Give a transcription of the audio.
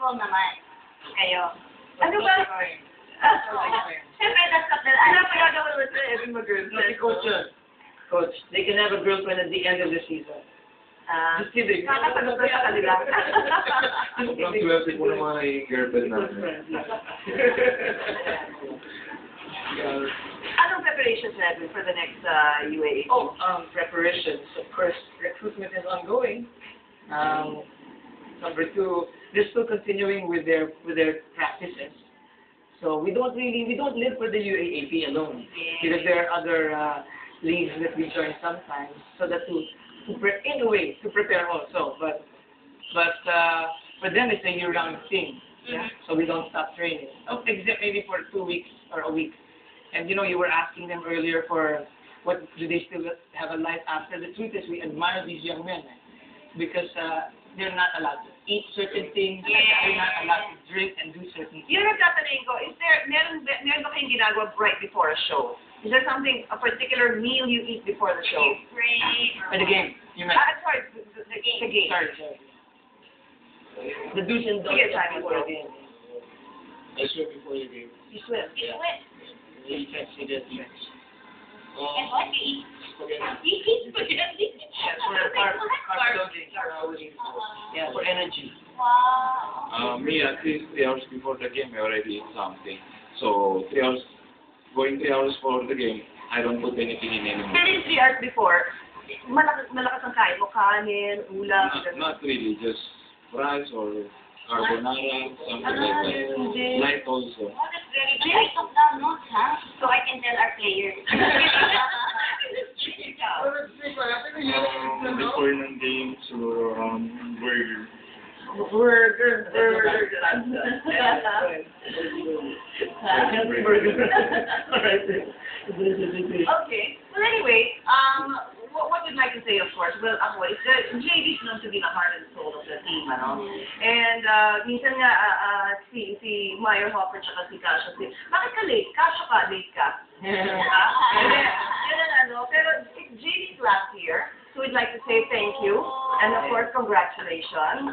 successful naman kayo. Ano ba? Siyempre, that's what the Ano pa gagawin mo sa Evan mag-girlfriend? Si Coach yun. Coach, they can have a girlfriend at the end of the season. Just kidding. Kakasagot ko sa kanila. Sobrang swerte po ng mga naging girlfriend namin. Anong preparations natin for the next UAA? Oh, preparations. Of course, recruitment is ongoing. Number two, they're still continuing with their practices. So we don't live for the UAAP alone, because there are other leagues that we join sometimes, so that in a way to prepare also. But for them it's a year-round thing. Yeah. So we don't stop training. Oh, except maybe for 2 weeks or a week. And you know, you were asking them earlier for what do they still have a life after. The truth is, we admire these young men because they're not allowed to eat certain things. They're not allowed to drink and do certain things. Yun ang tatanungin ko, meron ba kayong ginagawa right before a show? Is there something, a particular meal you eat before the show? For the game, you meant. Sorry, the game. Sorry. The do's and don'ts Sige, Simon. before the game. I swear before you game. You swim. You can see that match. And what you eat? Spaghetti. You eat spaghetti? Yeah, for carb loading. Yeah, for energy. Wow. Me, at least 3 hours before the game, I already eat something. So 3 hours, going 3 hours for the game, I don't put anything in anymore. Pero yung 3 hours before, malakas ang kain mo, kanin, ulam, Not really, just rice or carbonara, something like that. Light also. Oh, that's very good. I took down notes, huh? So I can tell our players. Before ng game, siguro burger. Burger. Alright. Okay. Well, anyway, what we'd like to say, of course, well, it's JD is known to be the heart and soul of the team, ano? And, minsan nga, si Meyer Hopper tsaka si Kasha, bakit ka late? Kasha ka, late ka. Yun ang ano, pero it's JD's last year, so we'd like to say thank you, and of course, congratulations.